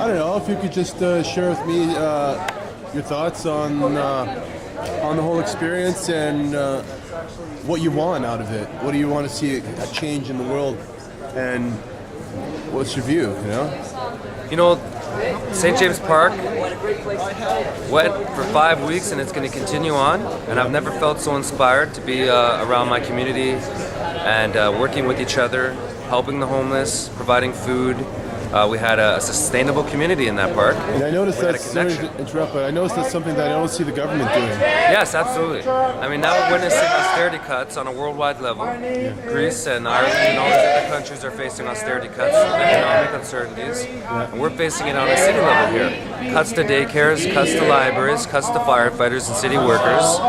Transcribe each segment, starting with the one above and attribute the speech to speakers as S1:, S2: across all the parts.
S1: I don't know if you could just share with me your thoughts on the whole experience and what you want out of it. What do you want to see a change in the world, and what's your view?
S2: You know, St. James Park went for 5 weeks and it's going to continue on, and I've never felt so inspired to be around my community and working with each other, helping the homeless, providing food. We had a sustainable community in that park.
S1: And I noticed sorry to interrupt, but I noticed that's something that I don't see the government doing.
S2: Yes, absolutely. I mean, now we're witnessing austerity cuts on a worldwide level. Yeah. Greece and Ireland and all these other countries are facing austerity cuts, economic uncertainties. Yeah. And we're facing it on a city level here. Cuts to daycares, cuts to libraries, cuts to firefighters and city workers.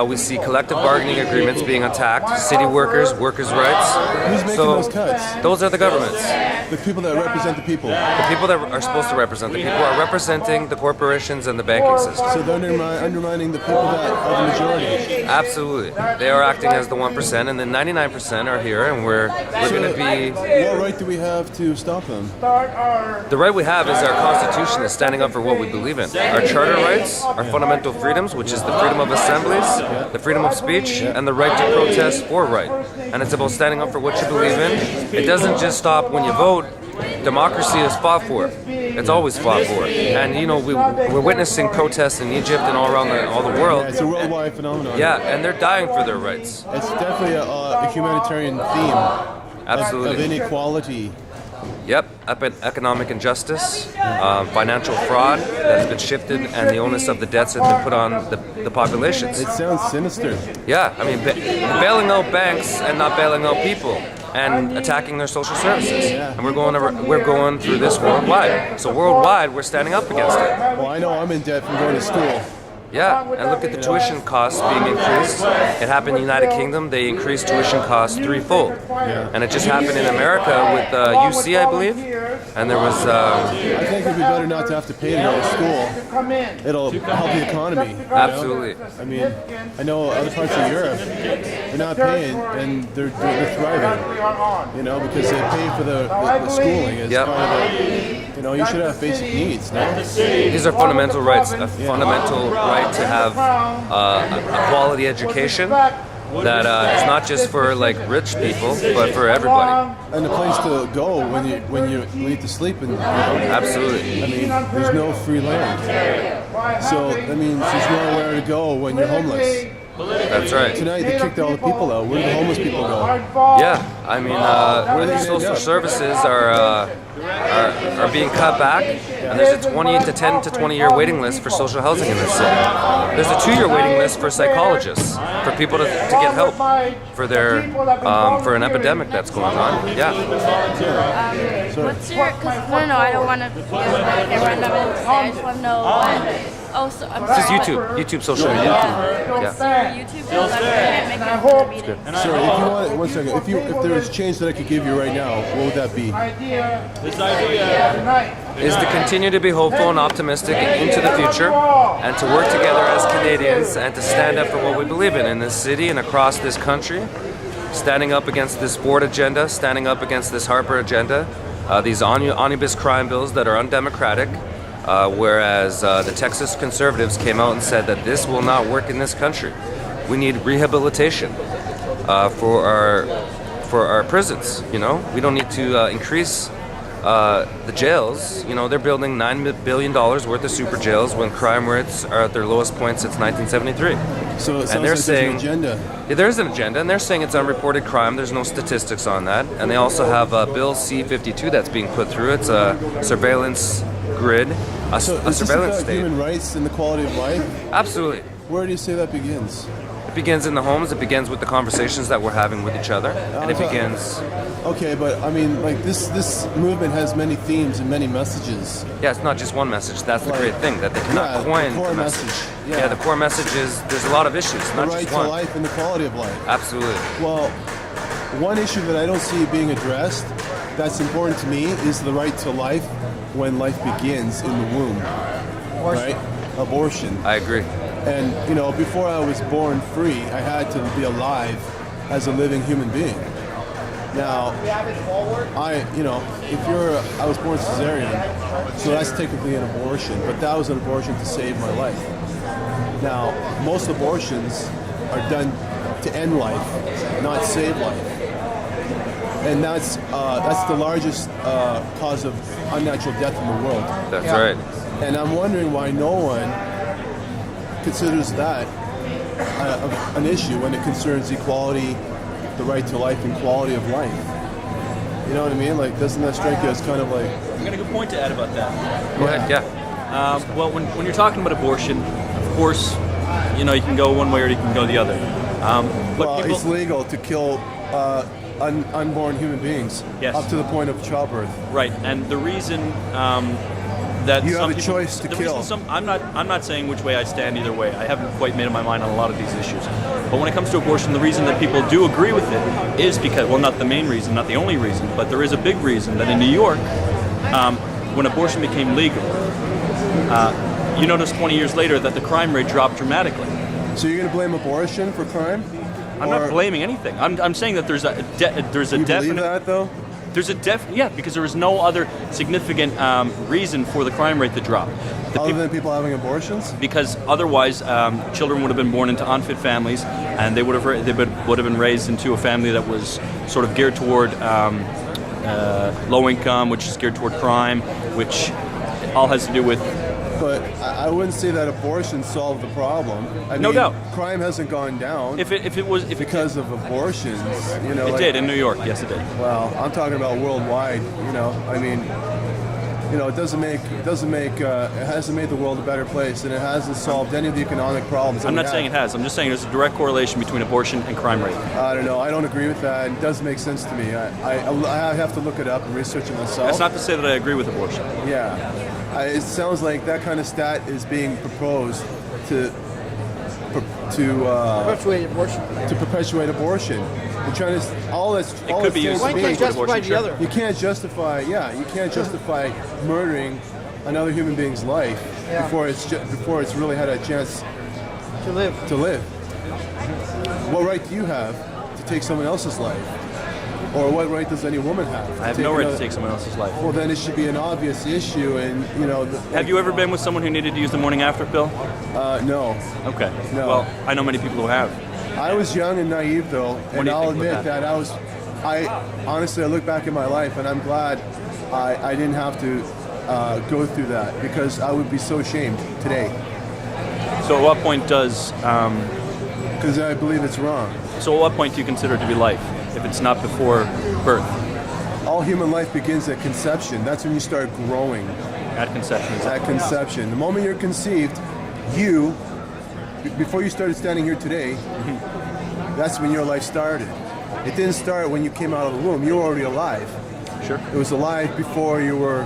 S2: We see collective bargaining agreements being attacked, city workers, workers' rights.
S1: Who's making those cuts?
S2: Those are the governments.
S1: The people that represent the people.
S2: The people that are supposed to represent the people are representing the corporations and the banking system.
S1: So they're undermining the people that are the majority.
S2: Absolutely. They are acting as the 1%, and the 99% are here, and we're going to be...
S1: What right do we have to stop them?
S2: The right we have is our Constitution is standing up for what we believe in. Our charter rights, our fundamental freedoms, which is the freedom of assemblies, the freedom of speech, and the right to protest for right. And it's about standing up for what you believe in. It doesn't just stop when you vote. Democracy is fought for. It's always fought for. And, you know, we're witnessing protests in Egypt and all around all the world.
S1: Yeah, it's a worldwide phenomenon.
S2: Yeah, and they're dying for their rights.
S1: It's definitely a humanitarian theme.
S2: Absolutely.
S1: Of inequality.
S2: Yep, economic injustice, financial fraud that's been shifted, and the onus of the debts has been put on the populations.
S1: It sounds sinister.
S2: Yeah, I mean, bailing out banks and not bailing out people, and attacking their social services.
S1: Yeah.
S2: And we're going through this worldwide. So worldwide, we're standing up against it.
S1: Well, I know I'm in debt from going to school.
S2: Yeah, and look at the tuition costs being increased. It happened in the United Kingdom. They increased tuition costs threefold.
S1: Yeah.
S2: And it just happened in America with UC, I believe. And there was...
S1: I think it'd be better not to have to pay to go to school. It'll help the economy.
S2: Absolutely.
S1: I mean, I know other parts of Europe, they're not paying, and they're thriving. You know, because they pay for the schooling. It's
S2: yep.
S1: kind of you know, you should have basic needs, no?
S2: These are fundamental rights. A fundamental right to have a quality education that is not just for like rich people, but for everybody.
S1: And a place to go when you need to sleep. And
S2: absolutely.
S1: I mean, there's no free land, so that means there's nowhere to go when you're homeless.
S2: That's right.
S1: Tonight they kicked all the people out. Where do the homeless people go?
S2: Yeah, I mean, the social services are being cut back, and there's a 10 to 20 year waiting list for social housing in this city. There's a 2-year waiting list for psychologists, for people to get help for their for an epidemic that's going on. Yeah.
S3: What's your? No, I don't want to be random. I just want to know what. Oh, so I'm sorry.
S2: Just YouTube social media.
S3: Yeah. YouTube. I can't make it.
S1: Sir, if you want, one second. If there was a change that I could give you right now, what would that be?
S2: Is to continue to be hopeful and optimistic into the future, and to work together as Canadians, and to stand up for what we believe in this city and across this country. Standing up against this Ford agenda, standing up against this Harper agenda, these omnibus crime bills that are undemocratic. Whereas the Texas conservatives came out and said that this will not work in this country. We need rehabilitation for our prisons. You know, we don't need to increase the jails. You know, they're building $9 billion worth of super jails when crime rates are at their lowest point since 1973.
S1: So it sounds
S2: and they're
S1: like
S2: saying
S1: there's an agenda.
S2: Yeah, there's an agenda, and they're saying it's unreported crime. There's no statistics on that, and they also have Bill C-52 that's being put through. It's a surveillance grid, a surveillance state.
S1: Human rights and the quality of life?
S2: Absolutely.
S1: Where do you say that begins?
S2: It begins in the homes. It begins with the conversations that we're having with each other, and it begins.
S1: Okay, but I mean, like this movement has many themes and many messages.
S2: Yeah, it's not just one message. That's the great thing, that they cannot coin
S1: the core
S2: the message.
S1: Yeah,
S2: the core message is there's a lot of issues,
S1: the
S2: not
S1: right
S2: just one.
S1: to life and the quality of life.
S2: Absolutely.
S1: Well, one issue that I don't see being addressed that's important to me is the right to life when life begins in the womb. Right? Abortion.
S2: I agree.
S1: And, you know, before I was born free, I had to be alive as a living human being. Now, I was born cesarean, so that's technically an abortion, but that was an abortion to save my life. Now, most abortions are done to end life, not save life. And that's the largest cause of unnatural death in the world.
S2: That's right.
S1: And I'm wondering why no one considers that an issue when it concerns equality, the right to life, and quality of life. You know what I mean? Like, doesn't that strike you as kind of like...
S4: I got a good point to add about that.
S2: Go ahead, yeah.
S4: Well, when you're talking about abortion, of course, you can go one way or you can go the other. But
S1: it's legal to kill unborn human beings,
S4: yes,
S1: up to the point of childbirth.
S4: Right, and the reason that
S1: you
S4: some
S1: have a
S4: people,
S1: choice to kill.
S4: I'm not saying which way I stand either way. I haven't quite made up my mind on a lot of these issues. But when it comes to abortion, the reason that people do agree with it is because, well, not the main reason, not the only reason, but there is a big reason that in New York, when abortion became legal, you notice 20 years later that the crime rate dropped dramatically.
S1: So you're going to blame abortion for crime?
S4: I'm not blaming anything. I'm saying that there's a
S1: You believe that, though?
S4: Because there was no other significant reason for the crime rate to drop.
S1: Other than people having abortions?
S4: Because otherwise, children would have been born into unfit families, and they would have been raised into a family that was sort of geared toward low income, which is geared toward crime, which all has to do with.
S1: But I wouldn't say that abortion solved the problem.
S4: No doubt.
S1: Crime hasn't gone down.
S4: Because
S1: of abortions,
S4: it did in New York. Yes, it did.
S1: Well, I'm talking about worldwide. It hasn't made the world a better place, and it hasn't solved any of the economic problems.
S4: I'm not saying it has. I'm just saying there's a direct correlation between abortion and crime rate.
S1: I don't know. I don't agree with that. It doesn't make sense to me. I have to look it up and research it myself.
S4: That's not to say that I agree with abortion.
S1: Yeah. It sounds like that kind of stat is being proposed to
S5: perpetuate abortion.
S1: To perpetuate abortion. They're trying to all that's.
S4: It could be used.
S5: One can't justify the other.
S1: You can't justify. Yeah, you can't justify murdering another human being's life before it's really had a chance
S5: to live.
S1: What right do you have to take someone else's life? Or what right does any woman have?
S4: I have no right to take someone else's life.
S1: Well, then it should be an obvious issue, and
S4: Have you ever been with someone who needed to use the morning after pill?
S1: No.
S4: Okay.
S1: No.
S4: Well, I know many people who have.
S1: I was young and naive, though, and I'll admit that I honestly, I look back at my life, and I'm glad I didn't have to go through that, because I would be so ashamed today.
S4: So at what point does...
S1: Because I believe it's wrong.
S4: So at what point do you consider it to be life, if it's not before birth?
S1: All human life begins at conception. That's when you start growing.
S4: At conception.
S1: At conception. The moment you're conceived, before you started standing here today, that's when your life started. It didn't start when you came out of the womb. You were already alive.
S4: Sure.
S1: It was alive before you were,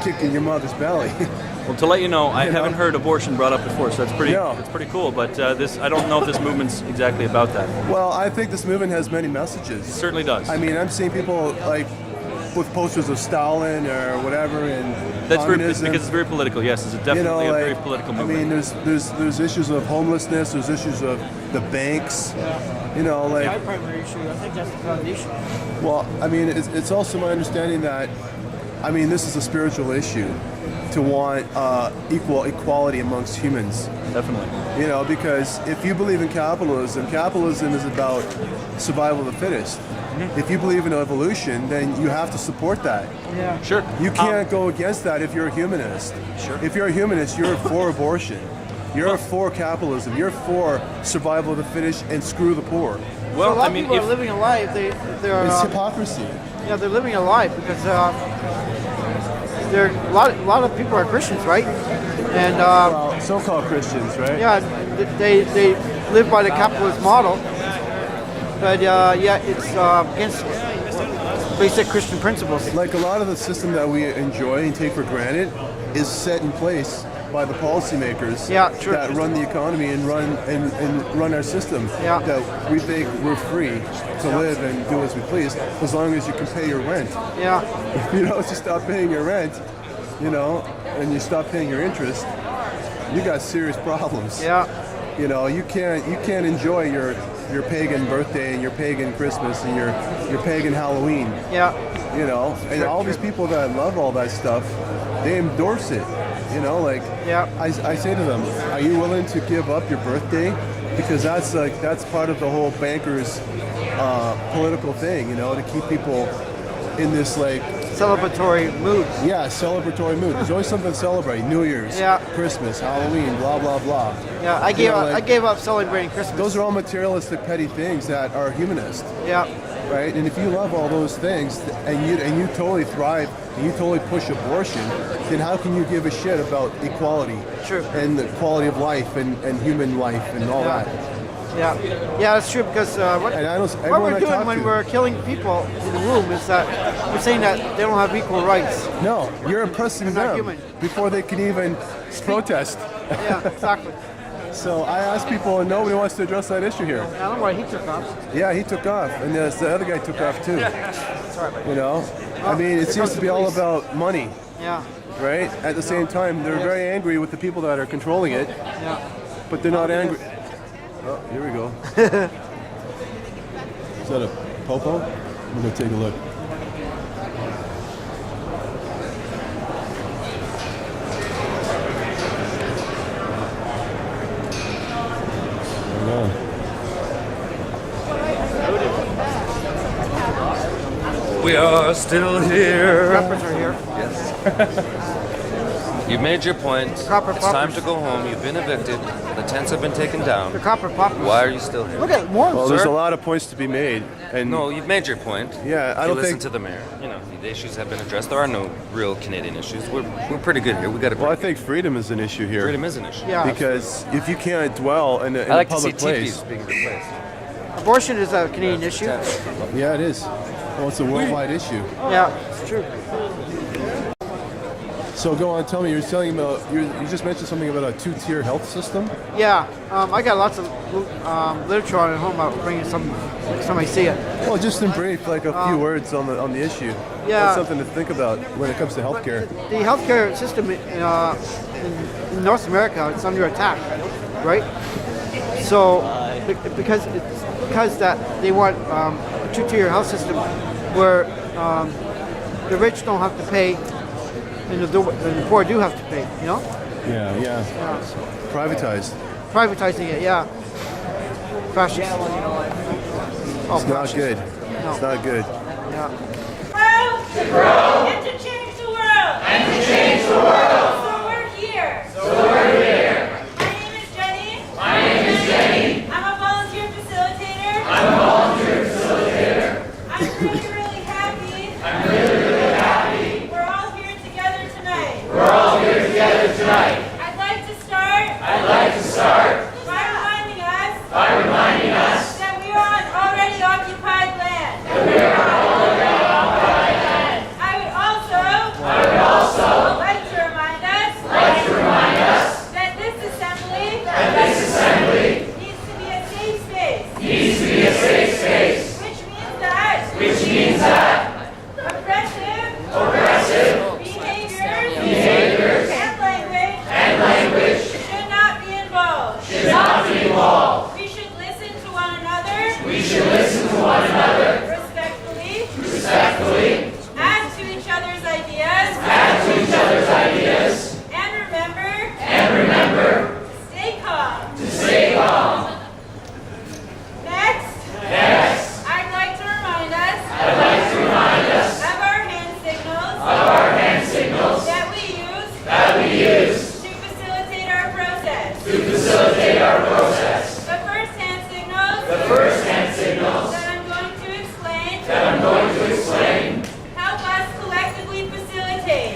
S1: kicking your mother's belly.
S4: Well, to let you know, I haven't heard abortion brought up before, so that's pretty.
S1: No.
S4: It's pretty cool. But I don't know if this movement's exactly about that.
S1: Well, I think this movement has many messages.
S4: It certainly does.
S1: I mean, I'm seeing people with posters of Stalin or whatever, and
S4: that's
S1: communism.
S4: because it's very political. Yes, it's definitely a very political movement.
S1: I mean, there's issues of homelessness. There's issues of the banks.
S5: My primary issue, I think that's the foundation.
S1: Well, I mean, it's also my understanding that, this is a spiritual issue, to want equality amongst humans.
S4: Definitely.
S1: Because if you believe in capitalism is about survival of the fittest. Mm-hmm. If you believe in evolution, then you have to support that.
S5: Yeah.
S4: Sure.
S1: You can't go against that if you're a humanist.
S4: Sure.
S1: If you're a humanist, you're for abortion. You're for capitalism. You're for survival of the fittest and screw the poor.
S4: Well,
S5: so a lot of people are living a life. They're
S1: it's hypocrisy.
S5: Yeah, they're living a life because there a lot of people are Christians, right? And
S1: well, so-called Christians, right?
S5: Yeah, they live by the capitalist model, but it's against basic Christian principles.
S1: Like a lot of the system that we enjoy and take for granted is set in place by the policymakers that run the economy and run our system.
S5: Yeah.
S1: That we think we're free to live and do as we please, as long as you can pay your rent.
S5: Yeah.
S1: If you stop paying your rent, and you stop paying your interest, you got serious problems.
S5: Yeah.
S1: You can't enjoy your your pagan birthday and your pagan Christmas and your pagan Halloween.
S5: Yeah.
S1: You know, and all these people that love all that stuff, they endorse it. You know, like
S5: Yeah.
S1: I say to them, are you willing to give up your birthday? Because that's part of the whole bankers political thing, you know, to keep people in this like
S5: Celebratory mood.
S1: celebratory mood. There's always something to celebrate. New Year's,
S5: Yeah.
S1: Christmas, Halloween, blah blah blah.
S5: Yeah, I gave up celebrating Christmas.
S1: Those are all materialistic, petty things that are humanist,
S5: Yeah.
S1: right? And if you love all those things and you totally thrive and you totally push abortion, then how can you give a shit about equality?
S5: True.
S1: And the quality of life and human life and all that.
S5: Yeah, yeah, that's true because what
S1: And
S5: we're
S1: everyone I
S5: doing
S1: talk
S5: when
S1: to-
S5: we're killing people in the womb is that we're saying that they don't have equal rights.
S1: No, you're oppressing
S5: They're not
S1: them
S5: human.
S1: before they can even protest.
S5: Yeah, exactly.
S1: So I ask people, and nobody wants to address that issue here.
S5: I don't know why he took off.
S1: Yeah, he took off, and the other guy took off too.
S5: Sorry.
S1: You know, I mean, it seems to be all about money,
S5: Yeah,
S1: right? At the same time, they're very angry with the people that are controlling it,
S5: yeah.
S1: but they're not angry. Oh, here we go. Is that a popo? I'm gonna take a look. Hang on.
S2: We are still here.
S5: Rappers are here.
S2: You've made your point.
S5: Copper
S2: It's time
S5: poppers.
S2: to go home. You've been evicted. The tents have been taken
S5: The
S2: down.
S5: copper poppers.
S2: Why are you still here?
S5: Look at more.
S1: Well, there's
S2: Sir?
S1: a lot of points to be made, and
S2: No, you've made your point.
S1: Yeah, I
S2: you
S1: don't
S2: listen
S1: think-
S2: to the mayor. You know, the issues have been addressed. There are no real Canadian issues. We're pretty good here. We got a
S1: well, I think freedom is an issue here.
S2: freedom is an issue.
S5: Yeah.
S1: Because if you can't dwell in
S2: I like
S1: a
S2: to see
S1: public place,
S2: teepees being replaced.
S5: Abortion is a Canadian issue.
S1: yeah, it is. Well, it's a worldwide issue.
S5: Yeah, it's true.
S1: So go on, tell me. You're telling about you just mentioned something about a two-tier health system.
S5: Yeah, I got lots of literature on it at home. I'll bring it some next time I see it.
S1: Well, just in brief, like a few words on the issue.
S5: Yeah.
S1: That's something to think about when it comes to healthcare.
S5: The healthcare system in North America, it's under attack, right? So because that they want a two-tier health system where the rich don't have to pay and the poor do have to pay. You know,
S1: Yeah. Privatized.
S5: privatizing it. Yeah, fascist. Oh,
S1: It's not good.
S5: No.
S1: It's not good.
S5: Yeah.
S6: And to change the world. So we're here. My name is Jenny. I'm a volunteer facilitator. I'm really happy. We're all here together tonight. I'd like to start by reminding us that we are on already occupied land. I would also like to remind us that this assembly needs to be a safe space. Which means that oppressive behaviors and language should not be involved. We should listen to one another. Respectfully. Add to each other's ideas. And remember. To stay calm. Next. I'd like to remind us of our hand signals that we use to facilitate our process. The first hand signals that I'm going to explain help us collectively facilitate.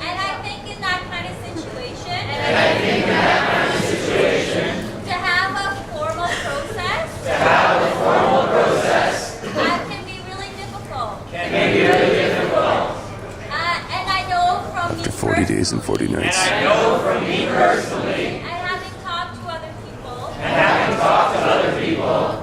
S7: And I think in that kind of situation, to have a formal process, that can be really difficult. And I know from me
S1: 40 days and 40 nights.
S7: and having talked to other people,